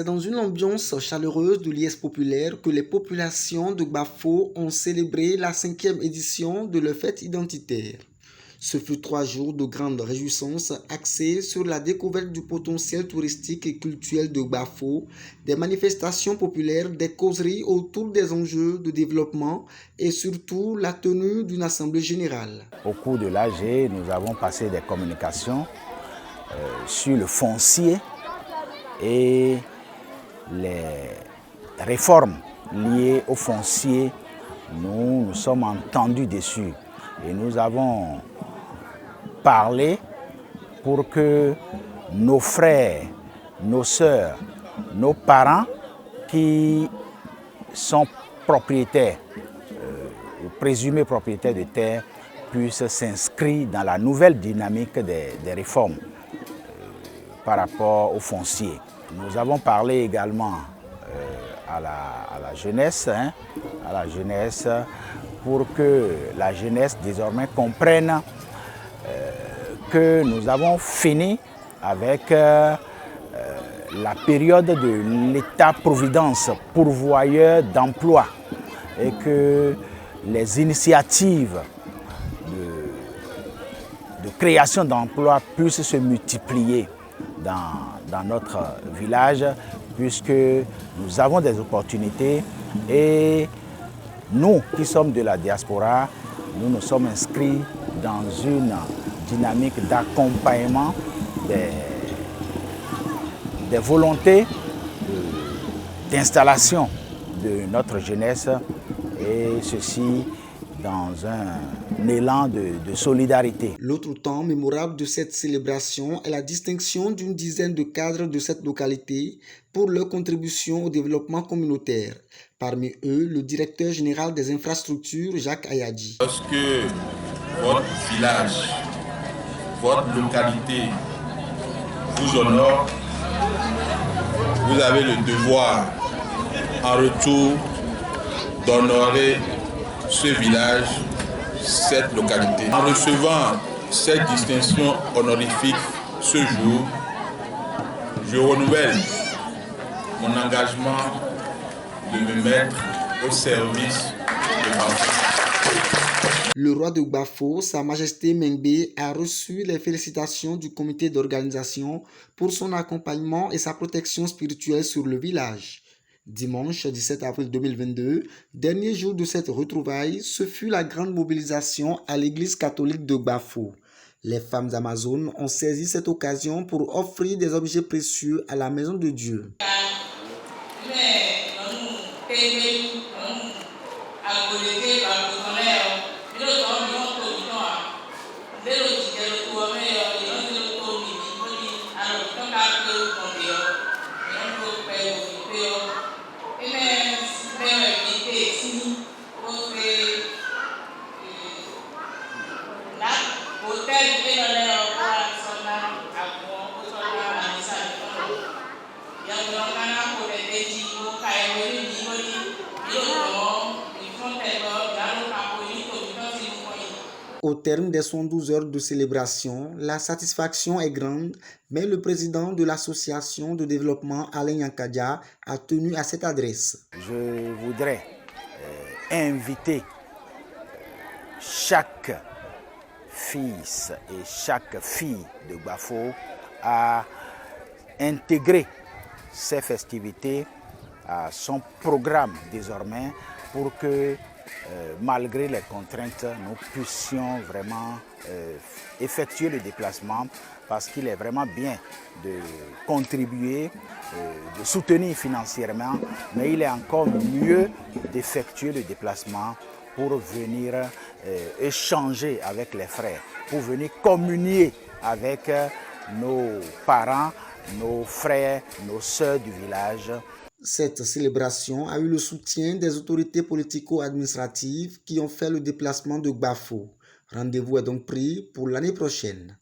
C'est dans une ambiance chaleureuse de liesse populaire que les populations de Gbafo ont célébré la 5e édition de leur fête identitaire. Ce fut 3 jours de grande réjouissance axés sur la découverte du potentiel touristique et culturel de Gbafo, des manifestations populaires, des causeries autour des enjeux de développement et surtout la tenue d'une assemblée générale. Au cours de l'AG, nous avons passé des communications sur le foncier et les réformes liées au foncier. Nous sommes entendus dessus et nous avons parlé pour que nos frères, nos sœurs, nos parents qui sont propriétaires ou présumés propriétaires de terres puissent s'inscrire dans la nouvelle dynamique des réformes par rapport au foncier. Nous avons parlé également à la jeunesse, pour que la jeunesse désormais comprenne que nous avons fini avec la période de l'État-providence pourvoyeur d'emploi et que les initiatives de création d'emplois puissent se multiplier dans notre village, puisque nous avons des opportunités et nous qui sommes de la diaspora, nous nous sommes inscrits dans une dynamique d'accompagnement des volontés d'installation de notre jeunesse, et ceci dans un élan de solidarité. L'autre temps mémorable de cette célébration est la distinction d'une dizaine de cadres de cette localité pour leur contribution au développement communautaire. Parmi eux, le directeur général des infrastructures, Jacques Ayadji. Lorsque votre village, votre localité vous honore, vous avez le devoir en retour d'honorer ce village, cette localité. En recevant cette distinction honorifique ce jour, je renouvelle mon engagement de me mettre au service de Gbafo. Le roi de Gbafo, Sa Majesté Mengbe, a reçu les félicitations du comité d'organisation pour son accompagnement et sa protection spirituelle sur le village. Dimanche 17 avril 2022, dernier jour de cette retrouvaille, ce fut la grande mobilisation à l'église catholique de Gbafo. Les femmes amazones ont saisi cette occasion pour offrir des objets précieux à la maison de Dieu. Au terme des 112 heures de célébration, la satisfaction est grande, mais le président de l'association de développement, Alain Yankadia, a tenu à cette adresse. Je voudrais inviter chaque fils et chaque fille de Gbafo à intégrer ces festivités à son programme désormais pour que malgré les contraintes, nous puissions vraiment effectuer le déplacement, parce qu'il est vraiment bien de contribuer, de soutenir financièrement, mais il est encore mieux d'effectuer le déplacement pour venir échanger avec les frères, pour venir communier avec nos parents, nos frères, nos sœurs du village. Cette célébration a eu le soutien des autorités politico-administratives qui ont fait le déplacement de Gbafo. Rendez-vous est donc pris pour l'année prochaine.